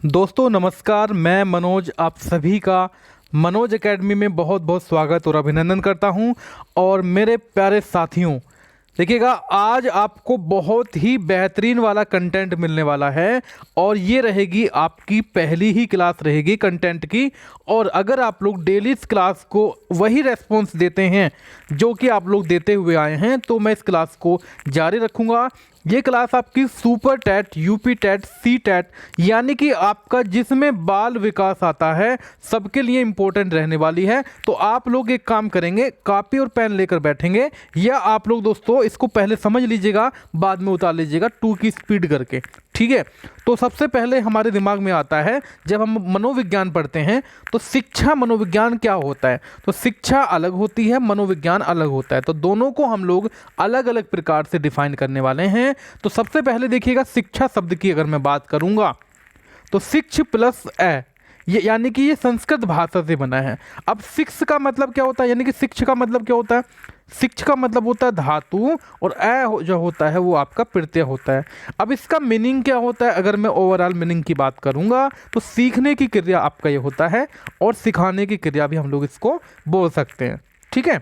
दोस्तों नमस्कार, मैं मनोज आप सभी का मनोज एकेडमी में बहुत बहुत स्वागत और अभिनंदन करता हूं। और मेरे प्यारे साथियों, देखिएगा आज आपको बहुत ही बेहतरीन वाला कंटेंट मिलने वाला है और ये रहेगी आपकी पहली ही क्लास रहेगी कंटेंट की। और अगर आप लोग डेली इस क्लास को वही रेस्पॉन्स देते हैं जो कि आप लोग देते हुए आए हैं तो मैं इस क्लास को जारी रखूँगा। ये क्लास आपकी सुपर टैट, यूपी टैट, सी टैट यानी कि आपका जिसमें बाल विकास आता है सबके लिए इम्पोर्टेंट रहने वाली है। तो आप लोग एक काम करेंगे, कॉपी और पेन लेकर बैठेंगे या आप लोग दोस्तों इसको पहले समझ लीजिएगा बाद में उतार लीजिएगा 2 की स्पीड करके, ठीक है। तो सबसे पहले हमारे दिमाग में आता है जब हम मनोविज्ञान पढ़ते हैं तो शिक्षा मनोविज्ञान क्या होता है। तो शिक्षा अलग होती है, मनोविज्ञान अलग होता है, तो दोनों को हम लोग अलग अलग प्रकार से डिफाइन करने वाले हैं। तो सबसे पहले देखिएगा शिक्षा शब्द की अगर मैं बात करूंगा तो शिक्ष प्लस ए, ये यानी कि ये संस्कृत भाषा से बना है। अब शिक्ष का मतलब क्या होता है, यानी कि शिक्ष का मतलब क्या होता है, शिक्ष का मतलब होता है धातु और जो होता है वो आपका प्रत्यय होता है। अब इसका मीनिंग क्या होता है, अगर मैं ओवरऑल मीनिंग की बात करूंगा तो सीखने की क्रिया आपका ये होता है और सिखाने की क्रिया भी हम लोग इसको बोल सकते हैं, ठीक है।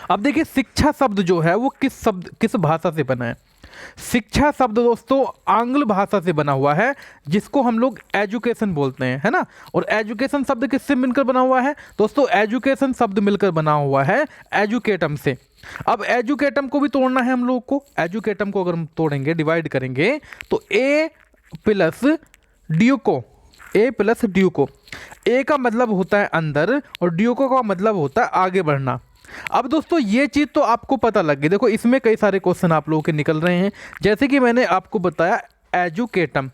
अब देखिए शिक्षा शब्द जो है वो किस भाषा से बना है। शिक्षा शब्द दोस्तों आंग्ल भाषा से बना हुआ है जिसको हम लोग एजुकेशन बोलते हैं, है ना। और एजुकेशन शब्द किससे मिलकर बना हुआ है दोस्तों, एजुकेशन शब्द मिलकर बना हुआ है एजुकेटम से। अब एजुकेटम को भी तोड़ना है हम लोग को। एजुकेटम को अगर हम तोड़ेंगे, डिवाइड करेंगे तो ए प्लस ड्यूको, ए प्लस ड्यूको, ए का मतलब होता है अंदर और ड्यूको का मतलब होता है आगे बढ़ना। अब दोस्तों ये चीज़ तो आपको पता लग गई। देखो इसमें कई सारे क्वेश्चन आप लोगों के निकल रहे हैं, जैसे कि मैंने आपको बताया एजुकेटम।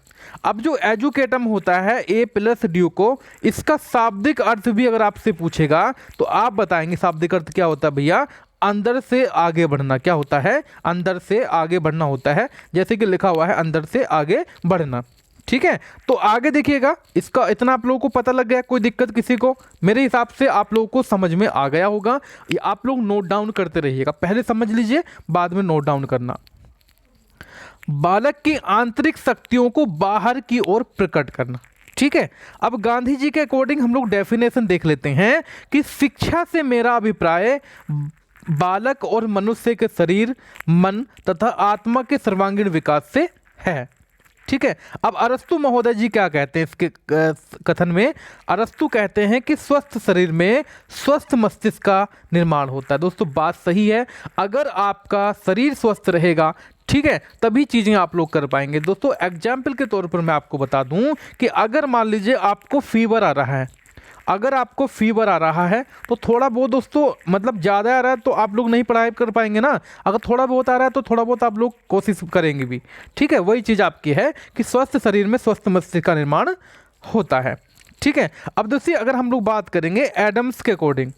अब जो एजुकेटम होता है ए प्लस ड्यूको, इसका शाब्दिक अर्थ भी अगर आपसे पूछेगा तो आप बताएंगे शाब्दिक अर्थ क्या होता है भैया, अंदर से आगे बढ़ना। क्या होता है, अंदर से आगे बढ़ना होता है, जैसे कि लिखा हुआ है अंदर से आगे बढ़ना, ठीक है। तो आगे देखिएगा, इसका इतना आप लोगों को पता लग गया, कोई दिक्कत किसी को, मेरे हिसाब से आप लोगों को समझ में आ गया होगा। ये आप लोग नोट डाउन करते रहिएगा, पहले समझ लीजिए बाद में नोट डाउन करना। बालक की आंतरिक शक्तियों को बाहर की ओर प्रकट करना, ठीक है। अब गांधी जी के अकॉर्डिंग हम लोग डेफिनेशन देख लेते हैं कि शिक्षा से मेरा अभिप्राय बालक और मनुष्य के शरीर, मन तथा आत्मा के सर्वांगीण विकास से है, ठीक है। अब अरस्तु महोदय जी क्या कहते हैं इसके कथन में, अरस्तु कहते हैं कि स्वस्थ शरीर में स्वस्थ मस्तिष्क का निर्माण होता है। दोस्तों बात सही है, अगर आपका शरीर स्वस्थ रहेगा, ठीक है, तभी चीज़ें आप लोग कर पाएंगे। दोस्तों एग्जाम्पल के तौर पर मैं आपको बता दूं कि अगर मान लीजिए आपको फीवर आ रहा है, अगर आपको फीवर आ रहा है तो थोड़ा बहुत दोस्तों मतलब ज़्यादा आ रहा है तो आप लोग नहीं पढ़ाई कर पाएंगे ना, अगर थोड़ा बहुत आ रहा है तो थोड़ा बहुत आप लोग कोशिश करेंगे भी, ठीक है। वही चीज़ आपकी है कि स्वस्थ शरीर में स्वस्थ मस्तिष्क का निर्माण होता है, ठीक है। अब दोस्तों अगर हम लोग बात करेंगे एडम्स के अकॉर्डिंग,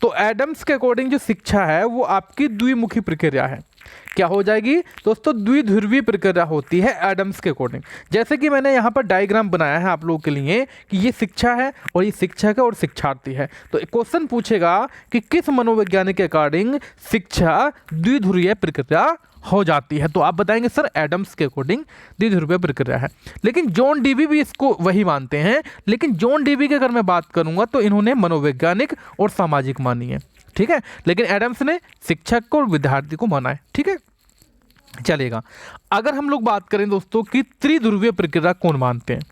तो एडम्स के अकॉर्डिंग जो शिक्षा है वो आपकी द्विमुखी प्रक्रिया है। क्या हो जाएगी दोस्तों, द्विध्रुवीय प्रक्रिया होती है एडम्स के अकॉर्डिंग। जैसे कि मैंने यहाँ पर डायग्राम बनाया है आप लोगों के लिए कि ये शिक्षा है और ये शिक्षक है और शिक्षार्थी है। तो एक क्वेश्चन पूछेगा कि किस मनोवैज्ञानिक के अकॉर्डिंग शिक्षा द्विध्रुवीय प्रक्रिया हो जाती है, तो आप बताएंगे सर एडम्स के अकॉर्डिंग द्विध्रुवीय प्रक्रिया है। लेकिन जॉन डीवी भी इसको वही मानते हैं, लेकिन जॉन डीवी की अगर मैं बात करूंगा तो इन्होंने मनोवैज्ञानिक और सामाजिक मानी है, ठीक है। लेकिन एडम्स ने शिक्षक को और विद्यार्थी को माना है, ठीक है, चलेगा। अगर हम लोग बात करें दोस्तों कि त्रिध्रुवीय प्रक्रिया कौन मानते हैं,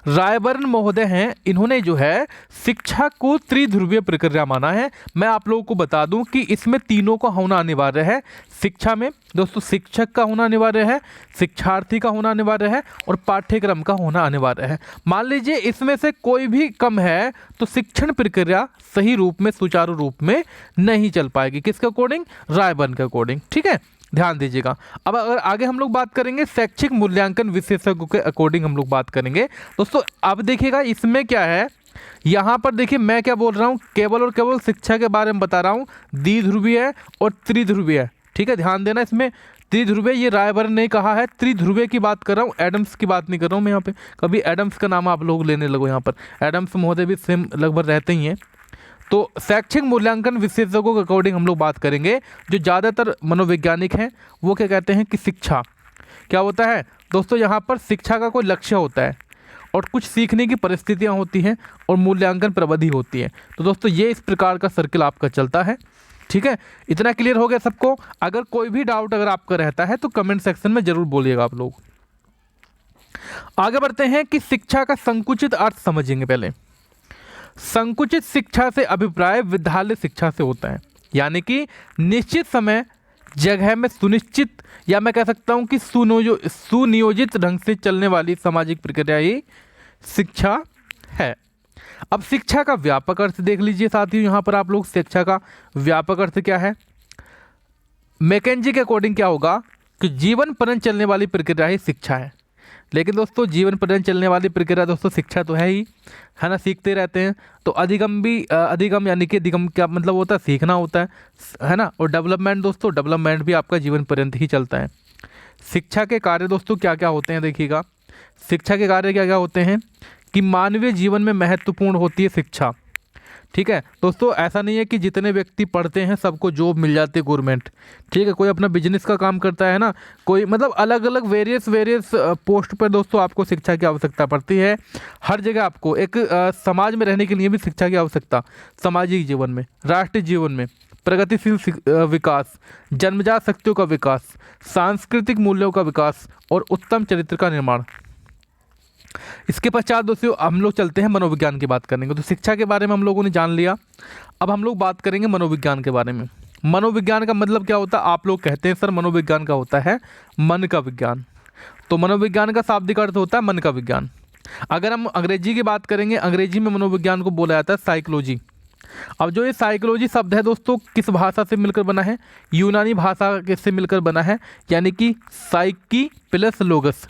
रायबर्न महोदय हैं, इन्होंने जो है शिक्षा को त्रिध्रुवीय प्रक्रिया माना है। मैं आप लोगों को बता दूं कि इसमें तीनों का होना अनिवार्य है। शिक्षा में दोस्तों शिक्षक का होना अनिवार्य है, शिक्षार्थी का होना अनिवार्य है और पाठ्यक्रम का होना अनिवार्य है। मान लीजिए इसमें से कोई भी कम है तो शिक्षण प्रक्रिया सही रूप में, सुचारू रूप में नहीं चल पाएगी। किसके अकॉर्डिंग, रायबर्न के अकॉर्डिंग, ठीक है, ध्यान दीजिएगा। अब अगर आगे हम लोग बात करेंगे शैक्षिक मूल्यांकन विशेषज्ञों के अकॉर्डिंग हम लोग बात करेंगे दोस्तों। अब देखिएगा इसमें क्या है, यहाँ पर देखिए मैं क्या बोल रहा हूँ, केवल और केवल शिक्षा के बारे में बता रहा हूँ, द्विध्रुवीय और त्रिध्रुवीय, ठीक है, ध्यान देना। इसमें त्रिध्रुवीय ये रायबर्न ने कहा है, त्रिध्रुवीय की बात कर रहा हूँ, एडम्स की बात नहीं कर रहा हूँ मैं यहाँ पे। कभी एडम्स का नाम आप लोग लेने लगो, यहाँ पर एडम्स महोदय भी सेम लगभग रहते ही हैं। तो शैक्षिक मूल्यांकन विशेषज्ञों के अकॉर्डिंग हम लोग बात करेंगे, जो ज़्यादातर मनोवैज्ञानिक हैं वो क्या कहते हैं कि शिक्षा क्या होता है दोस्तों, यहाँ पर शिक्षा का कोई लक्ष्य होता है और कुछ सीखने की परिस्थितियाँ होती हैं और मूल्यांकन प्रविधि होती है। तो दोस्तों ये इस प्रकार का सर्किल आपका चलता है। ठीक है, इतना क्लियर हो गया सबको? अगर कोई भी डाउट अगर आपका रहता है तो कमेंट सेक्शन में जरूर बोलिएगा आप लोग। आगे बढ़ते हैं कि शिक्षा का संकुचित अर्थ समझेंगे। पहले संकुचित शिक्षा से अभिप्राय विद्यालय शिक्षा से होता है, यानी कि निश्चित समय जगह में सुनिश्चित, या मैं कह सकता हूं कि सुनियोजित ढंग से चलने वाली सामाजिक प्रक्रिया ही शिक्षा है। अब शिक्षा का व्यापक अर्थ देख लीजिए साथियों, यहाँ पर आप लोग शिक्षा का व्यापक अर्थ क्या है। मैकेंजी के अकॉर्डिंग क्या होगा कि जीवन पर्यंत चलने वाली प्रक्रिया ही शिक्षा है। लेकिन दोस्तों जीवन पर्यंत चलने वाली प्रक्रिया दोस्तों शिक्षा तो है ही, है ना, सीखते रहते हैं। तो अधिगम भी, अधिगम यानी कि अधिगम क्या मतलब होता है, सीखना होता है ना। और डेवलपमेंट दोस्तों, डेवलपमेंट भी आपका जीवन पर्यंत ही चलता है। शिक्षा के कार्य दोस्तों क्या क्या होते हैं देखिएगा। शिक्षा के कार्य क्या क्या होते हैं कि मानवीय जीवन में महत्वपूर्ण होती है शिक्षा। ठीक है दोस्तों, ऐसा नहीं है कि जितने व्यक्ति पढ़ते हैं सबको जॉब मिल जाती है गवर्नमेंट। ठीक है, कोई अपना बिजनेस का काम करता है ना, कोई मतलब अलग अलग वेरियस पोस्ट पर दोस्तों आपको शिक्षा की आवश्यकता पड़ती है। हर जगह आपको एक समाज में रहने के लिए भी शिक्षा की आवश्यकता, सामाजिक जीवन में, राष्ट्रीय जीवन में, प्रगतिशील विकास, जन्मजात शक्तियों का विकास, सांस्कृतिक मूल्यों का विकास और उत्तम चरित्र का निर्माण। इसके पश्चात दोस्तों हम लोग चलते हैं मनोविज्ञान की बात करेंगे। तो शिक्षा के बारे में हम लोगों ने जान लिया, अब हम लोग बात करेंगे मनोविज्ञान के बारे में। मनोविज्ञान का मतलब क्या होता है? आप लोग कहते हैं सर मनोविज्ञान का होता है मन का विज्ञान। तो मनोविज्ञान का शाब्दिक अर्थ होता है मन का विज्ञान। अगर हम अंग्रेजी की बात करेंगे, अंग्रेजी में मनोविज्ञान को बोला जाता है साइकोलॉजी। अब जो ये साइकोलॉजी शब्द है दोस्तों किस भाषा से मिलकर बना है? यूनानी भाषा से मिलकर बना है, यानी कि साइकी प्लस लोगस।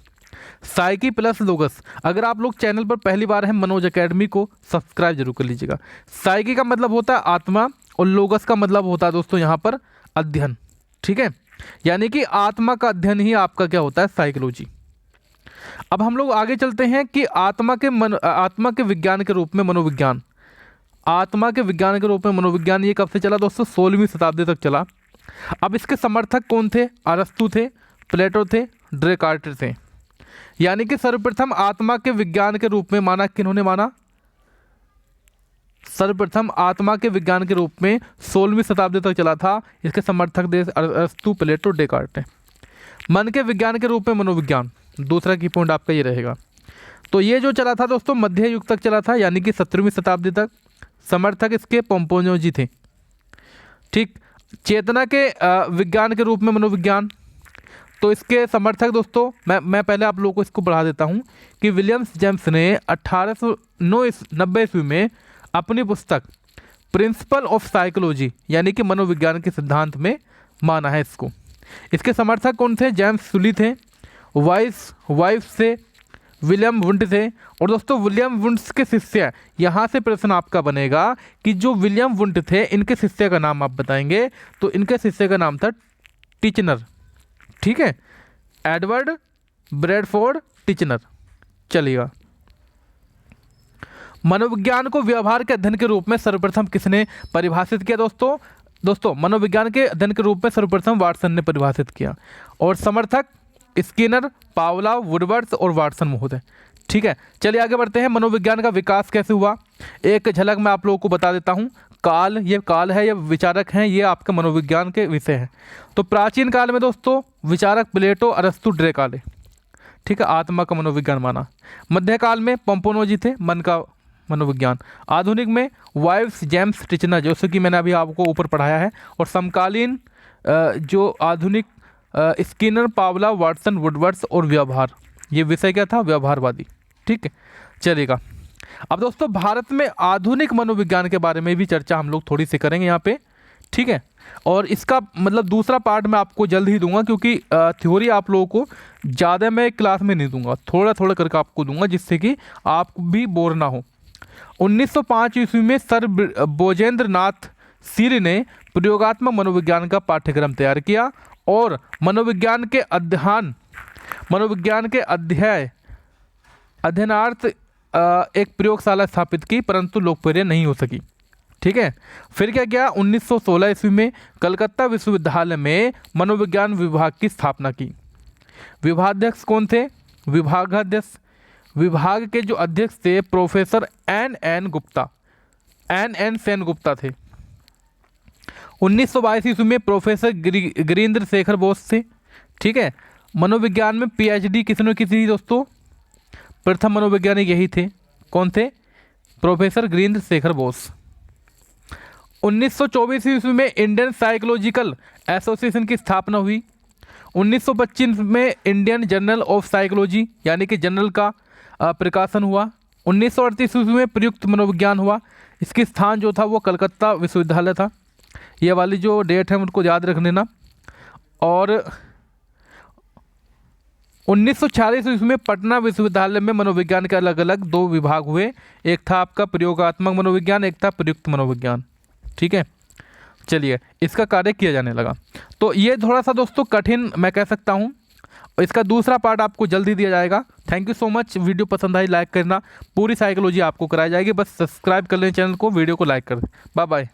Psyche plus लोगस। अगर आप लोग चैनल पर पहली बार हैं, मनोज एकेडमी को सब्सक्राइब जरूर कर लीजिएगा। साइकी का मतलब होता है आत्मा और लोगस का मतलब होता है दोस्तों यहाँ पर अध्ययन। ठीक है, यानी कि आत्मा का अध्ययन ही आपका क्या होता है? साइकोलॉजी। अब हम लोग आगे चलते हैं कि आत्मा के विज्ञान के रूप में मनोविज्ञान, आत्मा के विज्ञान के रूप में मनोविज्ञान ये कब से चला दोस्तों? 16वीं शताब्दी तक चला। अब इसके समर्थक कौन थे? अरस्तु थे, प्लेटो थे, डेकार्ट थे। यानी कि सर्वप्रथम आत्मा के विज्ञान के रूप में माना किन्होंने माना? सर्वप्रथम आत्मा के विज्ञान के रूप में 16वीं शताब्दी तक चला था। इसके समर्थक देश अरस्तु, प्लेटो, डेकार्ट। मन के विज्ञान के रूप में मनोविज्ञान, दूसरा की पॉइंट आपका ये रहेगा। तो ये जो चला था दोस्तों मध्य युग तक चला था, यानी कि 17वीं शताब्दी तक। समर्थक इसके पोम्पोनोजी थे। ठीक, चेतना के विज्ञान के रूप में मनोविज्ञान, तो इसके समर्थक दोस्तों मैं पहले आप लोगों को इसको बढ़ा देता हूं कि विलियम्स जेम्स ने 1890 ईस्वी में अपनी पुस्तक प्रिंसिपल ऑफ साइकोलॉजी यानी कि मनोविज्ञान के सिद्धांत में माना है इसको। इसके समर्थक कौन थे? जेम्स सुली थे, वाइफ से विलियम वुंट थे। और दोस्तों विलियम वुंट के शिष्य, यहाँ से प्रश्न आपका बनेगा कि जो विलियम वुंट थे इनके शिष्य का नाम आप बताएंगे। तो इनके शिष्य का नाम था टिचनर। ठीक है, एडवर्ड ब्रैडफोर्ड टिचनर। चलिएगा, मनोविज्ञान को व्यवहार के अध्ययन के रूप में सर्वप्रथम किसने परिभाषित किया दोस्तों मनोविज्ञान के अध्ययन के रूप में सर्वप्रथम वाटसन ने परिभाषित किया। और समर्थक स्किनर, पावलोव, वुडवर्ड्स और वाटसन महोदय। ठीक है, चलिए आगे बढ़ते हैं। मनोविज्ञान का विकास कैसे हुआ एक झलक मैं आप लोगों को बता देता हूँ। ये काल है, ये विचारक हैं, ये आपके मनोविज्ञान के विषय हैं। तो प्राचीन काल में दोस्तों विचारक प्लेटो, अरस्तु, डेकार्ट। ठीक है, आत्मा का मनोविज्ञान माना। मध्यकाल में पोम्पोनोजी थे, मन का मनोविज्ञान। आधुनिक में वाइव्स, जेम्स, टिचनर, जैसे कि मैंने अभी आपको ऊपर पढ़ाया है। और समकालीन जो आधुनिक स्किनर, पावलोव, वाटसन, वुडवर्ड्स और व्यवहार। ये विषय क्या था? व्यवहारवादी। ठीक है, चलेगा। अब दोस्तों भारत में आधुनिक मनोविज्ञान के बारे में भी चर्चा हम लोग थोड़ी सी करेंगे यहाँ पे। ठीक है, और इसका मतलब दूसरा पार्ट मैं आपको जल्द ही दूंगा, क्योंकि थ्योरी आप लोगों को ज़्यादा मैं क्लास में नहीं दूंगा, थोड़ा थोड़ा करके आपको दूंगा, जिससे कि आप भी बोर ना हो। 1905 ईस्वी में सर बोजेंद्र नाथ सीरी ने प्रयोगात्मक मनोविज्ञान का पाठ्यक्रम तैयार किया और मनोविज्ञान के अध्ययनार्थ एक प्रयोगशाला स्थापित की, परंतु लोकप्रिय नहीं हो सकी। ठीक है, फिर क्या किया? 1916 ईस्वी में कलकत्ता विश्वविद्यालय में मनोविज्ञान विभाग की स्थापना की। विभागाध्यक्ष कौन थे? विभागाध्यक्ष विभाग के जो अध्यक्ष थे प्रोफेसर एन सेन गुप्ता थे। 1922 ईस्वी में प्रोफेसर गिरीन्द्र शेखर बोस थे। ठीक है, मनोविज्ञान में पीएचडी किसने की थी दोस्तों? प्रथम मनोवैज्ञानिक यही थे। कौन थे? प्रोफेसर गिरीन्द्र शेखर बोस। 1924 ईस्वी में इंडियन साइकोलॉजिकल एसोसिएशन की स्थापना हुई। 1925 में इंडियन जर्नल ऑफ साइकोलॉजी यानी कि जर्नल का प्रकाशन हुआ। 1938 ईस्वी में प्रयुक्त मनोविज्ञान हुआ। इसकी स्थान जो था वो कलकत्ता विश्वविद्यालय था। ये वाली जो डेट है उनको याद रख लेना। और 1946 ईस्वी में पटना विश्वविद्यालय में मनोविज्ञान के अलग अलग 2 विभाग हुए। एक था आपका प्रयोगात्मक मनोविज्ञान, एक था प्रयुक्त मनोविज्ञान। ठीक है, चलिए इसका कार्य किया जाने लगा। तो ये थोड़ा सा दोस्तों कठिन मैं कह सकता हूँ। इसका दूसरा पार्ट आपको जल्दी दिया जाएगा। Thank you so much. Video पसंद आई लाइक करना। पूरी साइकोलॉजी आपको कराई जाएगी, बस सब्सक्राइब कर लें चैनल को, वीडियो को लाइक कर दें। Bye bye.